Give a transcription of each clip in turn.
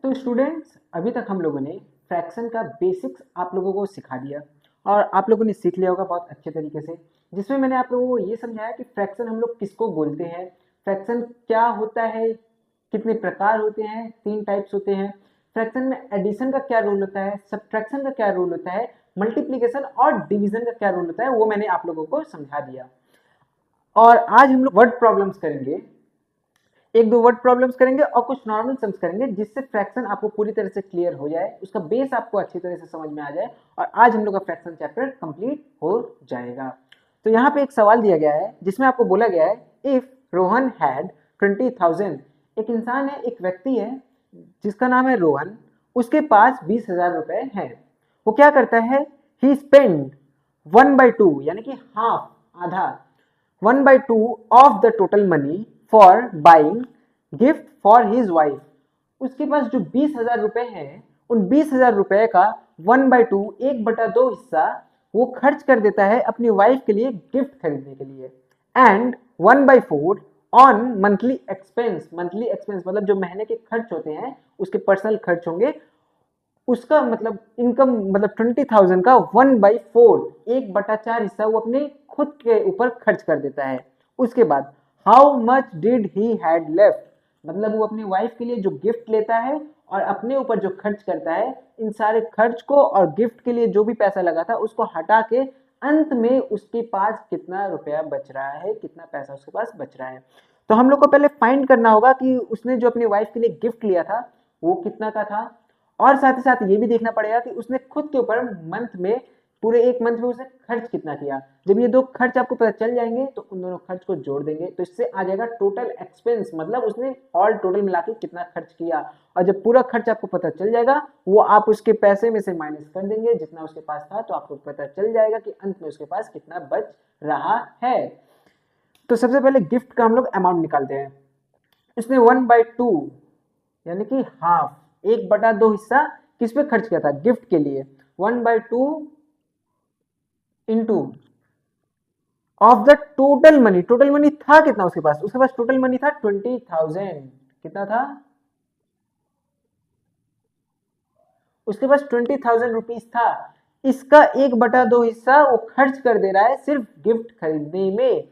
तो स्टूडेंट्स, अभी तक हम लोगों ने फ्रैक्शन का बेसिक्स आप लोगों को सिखा दिया और आप लोगों ने सीख लिया होगा बहुत अच्छे तरीके से, जिसमें मैंने आप लोगों को ये समझाया कि फ्रैक्शन हम लोग किसको बोलते हैं, फ्रैक्शन क्या होता है, कितने प्रकार होते हैं, 3 टाइप्स होते हैं, फ्रैक्शन में एडिशन का क्या रोल होता है, सब्ट्रैक्शन का क्या रोल होता है, मल्टीप्लिकेशन और डिवीजन का क्या रोल होता है, वो मैंने आप लोगों को समझा दिया। और आज हम लोग वर्ड प्रॉब्लम्स करेंगे, एक दो वर्ड प्रॉब्लम्स करेंगे और कुछ नॉर्मल सम्स करेंगे, जिससे फ्रैक्शन आपको पूरी तरह से क्लियर हो जाए, उसका बेस आपको अच्छी तरह से समझ में आ जाए और आज हम लोग का फ्रैक्शन चैप्टर कंप्लीट हो जाएगा। तो यहाँ पे एक सवाल दिया गया है जिसमें आपको बोला गया है, इफ रोहन हैड 20,000, एक इंसान है, एक व्यक्ति है जिसका नाम है रोहन, उसके पास 20,000 रुपए है। वो क्या करता है, ही स्पेंड 1/2 यानी कि हाफ, आधा, 1/2 of the total money for buying gift for his wife. उसके पास जो 20,000 रुपए हैं, उन 20,000 रुपए का 1/2, 1/2 हिस्सा वो खर्च कर देता है अपनी वाइफ के लिए गिफ्ट खरीदने के लिए। And 1/4 on monthly expense, monthly expense मतलब जो महीने के खर्च होते हैं, उसके पर्सनल खर्च होंगे, उसका मतलब इनकम मतलब 20,000 का 1/4, 1/4 हिस्सा वो अपने खुद के ऊपर खर्च कर देता है। उसके बाद how much did he had left, मतलब वो अपनी वाइफ के लिए जो गिफ्ट लेता है और अपने ऊपर जो खर्च करता है, इन सारे खर्च को और गिफ्ट के लिए जो भी पैसा लगा था उसको हटा के अंत में उसके पास कितना रुपया बच रहा है, कितना पैसा उसके पास बच रहा है। तो हम लोग को पहले फाइंड करना होगा कि उसने जो अपनी वाइफ के लिए गिफ्ट लिया था वो कितना का था, और साथ ही साथ ये भी देखना पड़ेगा कि उसने खुद के ऊपर मंथ में, पूरे एक मंथ में उसने खर्च कितना किया। जब ये दो खर्च आपको पता चल जाएंगे तो उन दोनों खर्च को जोड़ देंगे, तो इससे आ जाएगा टोटल एक्सपेंस, मतलब उसने ऑल टोटल मिला के कितना खर्च किया। और जब पूरा खर्च आपको पता चल जाएगा, वो आप उसके पैसे में से माइनस कर देंगे जितना उसके पास था, तो आपको पता चल जाएगा कि अंत में उसके पास कितना बच रहा है। तो सबसे पहले गिफ्ट का हम लोग अमाउंट निकालते हैं। उसने 1/2 यानी कि हाफ, 1/2 हिस्सा किस पे खर्च किया था, गिफ्ट के लिए। 1/2 into of the total money, total money था कितना उसके पास, उसके पास टोटल मनी था 20,000। कितना था उसके पास, 20,000 रुपीज था। इसका 1/2 हिस्सा वो खर्च कर दे रहा है सिर्फ गिफ्ट खरीदने में।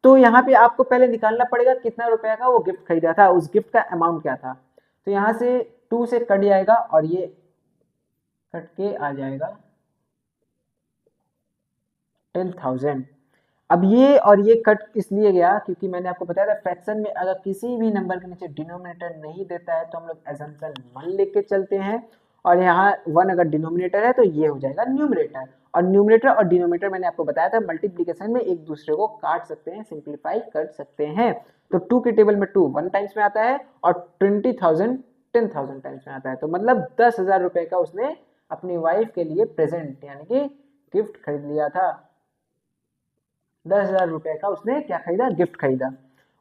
तो यहाँ पे आपको पहले निकालना पड़ेगा कितना रुपया का वो गिफ्ट खरीदा था, उस गिफ्ट का अमाउंट क्या था। तो यहाँ से 2 से कट जाएगा और ये कट के आ जाएगा 10,000। अब ये और ये कट इसलिए गया क्योंकि मैंने आपको बताया था फ्रैक्शन में अगर किसी भी नंबर के नीचे डिनोमिनेटर नहीं देता है तो हम लोग एजम्पशन 1 लेके चलते हैं, और यहाँ 1 अगर डिनोमिनेटर है तो ये हो जाएगा न्यूमरेटर। और न्यूमरेटर और डिनोमिनेटर मैंने आपको बताया था मल्टीप्लीकेशन में एक दूसरे को काट सकते हैं, सिंप्लीफाई कर सकते हैं। तो 2 के टेबल में 2 1 टाइम्स में आता है और 20,000 10,000 टाइम्स में आता है। तो मतलब 10,000 रुपए का उसने अपनी वाइफ के लिए प्रेजेंट यानी कि गिफ्ट खरीद लिया था। 10,000 रुपए का उसने क्या खरीदा, गिफ्ट खरीदा।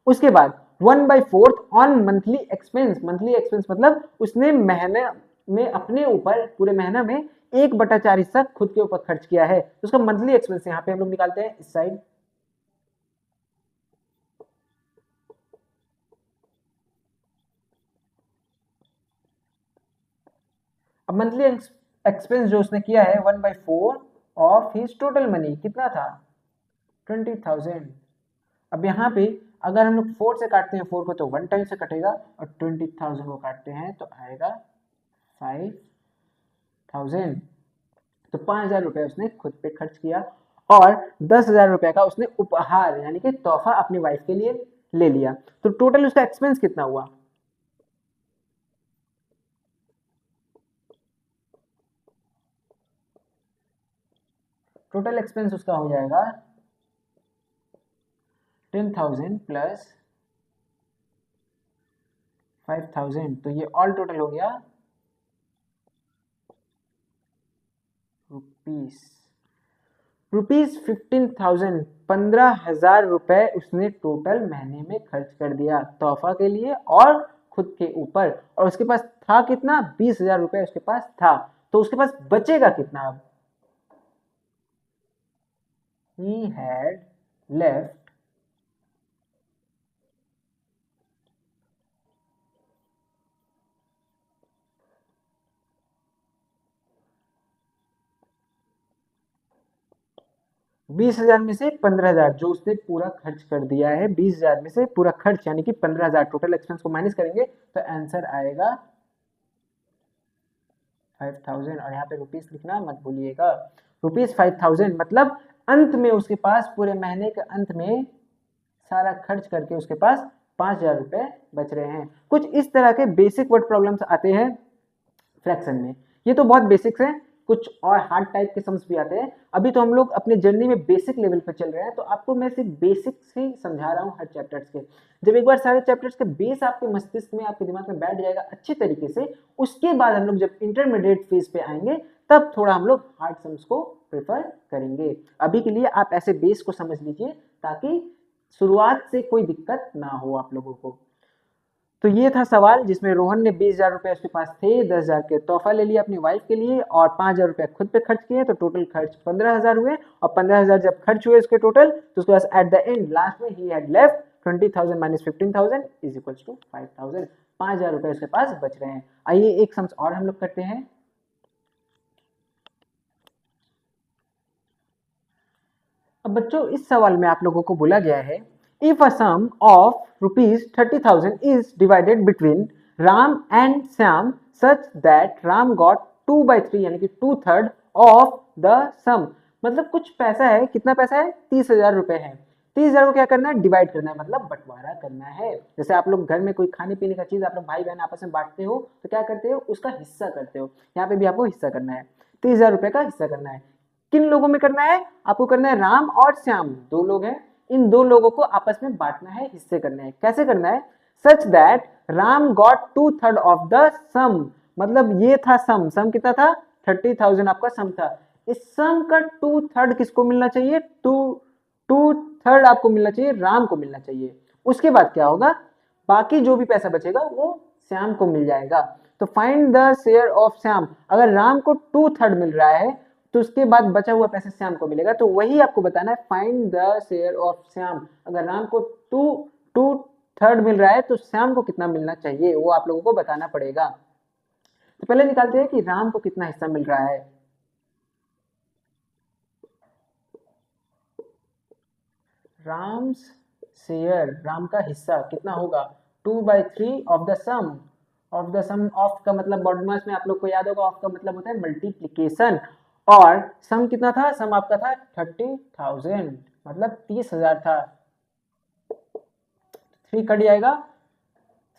उसके बाद 1/4 on monthly expense, monthly expense मतलब उसने महीने में अपने ऊपर पूरे महीना में 1/4 हिस्सा खुद के ऊपर खर्च किया है, तो उसका मंथली एक्सपेंस यहाँ पे हम लोग निकालते हैं इस साइड। अब मंथली एक्सपेंस जो उसने किया है 1/4 ऑफ हिज टोटल मनी कितना था, 20,000। अब यहाँ पे अगर हम लोग 4 से काटते हैं 4 को तो 1 टाइम से कटेगा, और 20,000 को काटते हैं तो आएगा 5,000। तो 5,000 रुपए उसने खुद पे खर्च किया और 10,000 रुपए का उसने उपहार यानी कि तोहफा अपनी वाइफ के लिए ले लिया। तो टोटल उसका एक्सपेंस कितना हुआ, टोटल एक्सपेंस उसका हो जाएगा 10,000 प्लस 5,000, तो ये ऑल टोटल हो गया रुपीस 15,000, 15,000 रुपए उसने टोटल महीने में खर्च कर दिया तोहफा के लिए और खुद के ऊपर। और उसके पास था कितना, 20,000 रुपए उसके पास था। तो उसके पास बचेगा कितना, अब he had left 20,000 में से 15,000 जो उसने पूरा खर्च कर दिया है, 20,000 में से पूरा खर्च यानी कि 15,000 टोटल एक्सपेंस को माइनस करेंगे तो आंसर आएगा 5,000। और यहाँ पे रुपीस लिखना मत भूलिएगा, रुपीस 5,000 मतलब अंत में उसके पास पूरे महीने के अंत में सारा खर्च करके उसके पास 5,000 रुपए बच रहे हैं। कुछ इस तरह के बेसिक वर्ड प्रॉब्लम्स आते हैं फ्रैक्शन में। ये तो बहुत बेसिक्स हैं, कुछ और हार्ड टाइप के सम्स भी आते हैं। अभी तो हम लोग अपने जर्नी में बेसिक लेवल पर चल रहे हैं, तो आपको मैं सिर्फ बेसिक्स ही समझा रहा हूँ हर चैप्टर्स के। जब एक बार सारे चैप्टर्स के बेस आपके मस्तिष्क में, आपके दिमाग में बैठ जाएगा अच्छे तरीके से, उसके बाद हम लोग जब इंटरमीडिएट फेज पे आएंगे तब थोड़ा हम लोग हार्ड सम्स को प्रेफर करेंगे। अभी के लिए आप ऐसे बेस को समझ लीजिए ताकि शुरुआत से कोई दिक्कत ना हो आप लोगों को। तो ये था सवाल जिसमें रोहन ने 20,000 रुपए उसके पास थे, 10,000 के तोहफा ले लिया अपनी वाइफ के लिए और 5,000 रुपए खुद पे खर्च किए, तो टोटल खर्च 15,000 हुए। और 15,000 जब खर्च हुए उसके टोटल, तो उसके पास एट द एंड लास्ट में ही had left 20,000 minus 15,000 is equals to 5,000। 5,000 रुपए उसके पास बच रहे हैं। आइए एक सम्स और हम लोग करते हैं। अब बच्चों इस सवाल में आप लोगों को बोला गया है, if a sum of rupees 30,000 is divided between Ram and Shyam such that Ram got 2/3 यानी कि 2/3 ऑफ द सम। मतलब कुछ पैसा है, कितना पैसा है, 30,000 रुपए है। 30,000 को क्या करना है, डिवाइड करना है, मतलब बंटवारा करना है। जैसे आप लोग घर में कोई खाने पीने का चीज आप लोग भाई बहन आपस में बांटते हो तो क्या करते हो, उसका हिस्सा करते हो। यहाँ पे भी आपको हिस्सा करना है, 30,000 रुपए का हिस्सा करना है। किन लोगों में करना है, आपको करना है राम और श्याम, दो लोग हैं, इन दो लोगों को आपस में बांटना है, हिस्से करने हैं। कैसे करना है, such that Ram got 2/3 of the sum. मतलब ये था सम, सम कितना था, 30,000 आपका सम था। इस सम का 2/3 किसको मिलना चाहिए, 2/3 आपको मिलना चाहिए, राम को मिलना चाहिए। उसके बाद क्या होगा, बाकी जो भी पैसा बचेगा वो श्याम को मिल जाएगा। तो find the share of Shyam. अगर राम को 2/3 मिल रहा है तो उसके बाद बचा हुआ पैसा श्याम को मिलेगा, तो वही आपको बताना है, find the share of Shyam. अगर राम को 2/3 मिल रहा है तो श्याम को कितना मिलना चाहिए वो आप लोगों को बताना पड़ेगा। तो पहले निकालते हैं कि राम को कितना हिस्सा मिल रहा है। राम्स शेयर, राम का हिस्सा कितना होगा, 2/3 of the sum. Of the sum, of का मतलब बॉडमास में आप लोग को याद होगा, ऑफ का मतलब होता है मल्टीप्लीकेशन। और सम कितना था, सम आपका था 30,000 मतलब 30,000 था। 3 कट जाएगा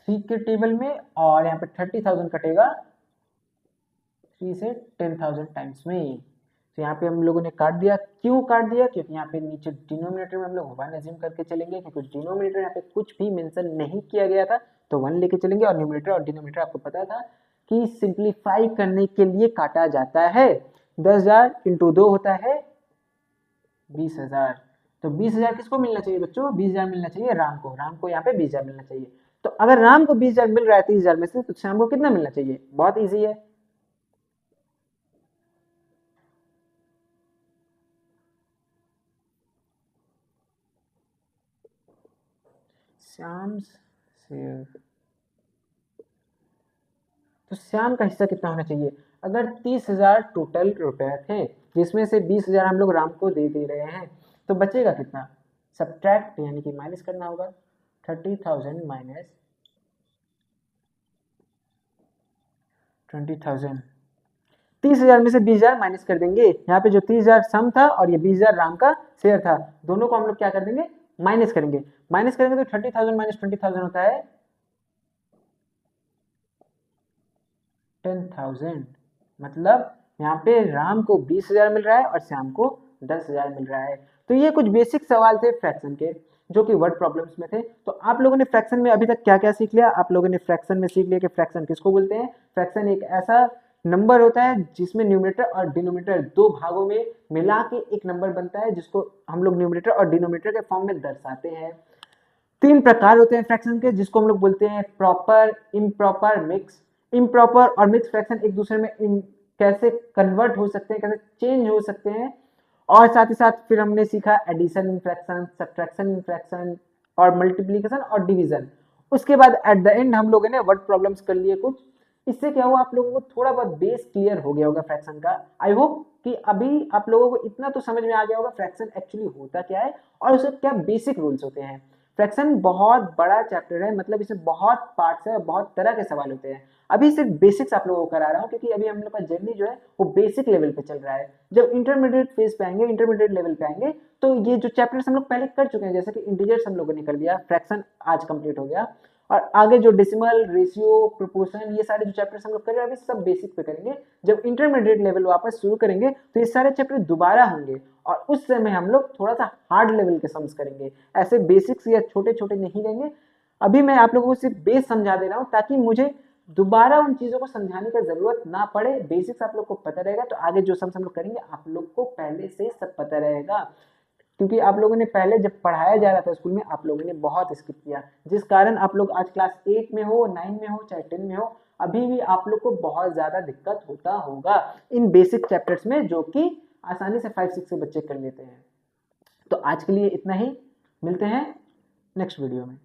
3 के टेबल में और यहाँ पे 30,000 कटेगा 3 से 10,000 टाइम्स में। तो यहाँ पे हम लोगों ने काट दिया। क्यों काट दिया, क्योंकि यहाँ पे नीचे डिनोमिनेटर में हम लोग 1 एज्यूम करके चलेंगे, क्योंकि डिनोमिनेटर यहाँ पे कुछ भी मेंशन नहीं किया गया था तो 1 लेके चलेंगे। और न्यूमिनेटर और डिनोमिनेटर आपको पता था कि सिंप्लीफाई करने के लिए काटा जाता है। 10,000 इंटू 2 होता है 20,000। तो 20,000 किसको मिलना चाहिए बच्चों, 20,000 मिलना चाहिए राम को। राम को यहाँ पे 20,000 मिलना चाहिए। तो अगर राम को 20,000 मिल रहा है 30,000 में से, तो श्याम को कितना मिलना चाहिए, बहुत ईजी है। श्याम शेयर, तो श्याम का हिस्सा कितना होना चाहिए। अगर 30,000 टोटल रुपए थे जिसमें से 20,000 हम लोग राम को दे रहे हैं, तो बचेगा कितना, सब्ट्रैक्ट यानी कि माइनस करना होगा। 30,000 माइनस 20,000, 30,000 में से 20,000 माइनस कर देंगे। यहाँ पे जो 30,000 सम था और ये 20,000 राम का शेयर था, दोनों को हम लोग क्या कर देंगे, माइनस करेंगे। माइनस करेंगे तो 30,000 माइनस 20,000 होता है 10,000। मतलब यहाँ पे राम को 20,000 मिल रहा है और श्याम को 10,000 मिल रहा है। तो ये कुछ बेसिक सवाल थे फ्रैक्शन के जो कि वर्ड प्रॉब्लम्स में थे। तो आप लोगों ने फ्रैक्शन में अभी तक क्या क्या सीख लिया, आप लोगों ने फ्रैक्शन में सीख लिया कि फ्रैक्शन किसको बोलते हैं। फ्रैक्शन एक ऐसा नंबर होता है जिसमें न्यूमरेटर और डिनोमिनेटर दो भागों में मिला के एक नंबर बनता है, जिसको हम लोग न्यूमरेटर और डिनोमिनेटर के फॉर्म में दर्शाते हैं। 3 प्रकार होते हैं फ्रैक्शन के, जिसको हम लोग बोलते हैं प्रॉपर, इम्प्रॉपर, मिक्स। इम्प्रॉपर और मिक्स फ्रैक्शन एक दूसरे में कैसे कन्वर्ट हो सकते हैं, कैसे चेंज हो सकते हैं। और साथ ही साथ फिर हमने सीखा addition in fraction, subtraction in fraction और मल्टीप्लीकेशन और डिवीजन। उसके बाद एट द एंड हम लोगों ने वर्ड प्रॉब्लम्स कर लिए कुछ, इससे क्या हुआ, आप लोगों को थोड़ा बहुत बेस क्लियर हो गया होगा फ्रैक्शन का। आई होप कि अभी आप लोगों को इतना तो समझ में आ गया होगा फ्रैक्शन एक्चुअली होता क्या है और उसके क्या बेसिक रूल्स होते हैं। फ्रैक्शन बहुत बड़ा चैप्टर है, मतलब इसमें बहुत पार्ट्स है, बहुत तरह के सवाल होते हैं। अभी सिर्फ बेसिक्स आप लोगों को करा रहा हूँ क्योंकि अभी हम लोग का जर्नी जो है वो बेसिक लेवल पे चल रहा है। जब इंटरमीडिएट फेज पे आएंगे, इंटरमीडिएट लेवल पे आएंगे, तो ये जो चैप्टर्स हम लोग पहले कर चुके हैं, जैसे कि इंटीजर्स हम लोगों ने कर लिया, फ्रैक्शन आज कंप्लीट हो गया, और आगे जो डेसिमल, रेशियो, प्रोपोर्शन, ये सारे जो चैप्टर्स हम लोग कर रहे हैं अभी सब बेसिक पे करेंगे। जब इंटरमीडिएट लेवल वापस शुरू करेंगे तो ये सारे चैप्टर दोबारा होंगे और उस समय हम लोग थोड़ा सा हार्ड लेवल के सम्स करेंगे। ऐसे बेसिक्स या छोटे छोटे नहीं लेंगे। अभी मैं आप लोगों को सिर्फ बेस समझा दे रहा हूँ ताकि मुझे दोबारा उन चीजों को समझाने की जरूरत ना पड़े। बेसिक्स आप लोग को पता रहेगा तो आगे जो सम्स हम लोग करेंगे आप लोग को पहले से सब पता रहेगा, क्योंकि आप लोगों ने पहले जब पढ़ाया जा रहा था स्कूल में आप लोगों ने बहुत स्किप किया, जिस कारण आप लोग आज क्लास 8 में हो, 9 में हो, चाहे 10 में हो, अभी भी आप लोग को बहुत ज्यादा दिक्कत होता होगा इन बेसिक चैप्टर्स में, जो कि आसानी से 5-6 से बच्चे कर लेते हैं। तो आज के लिए इतना ही, मिलते हैं नेक्स्ट वीडियो में।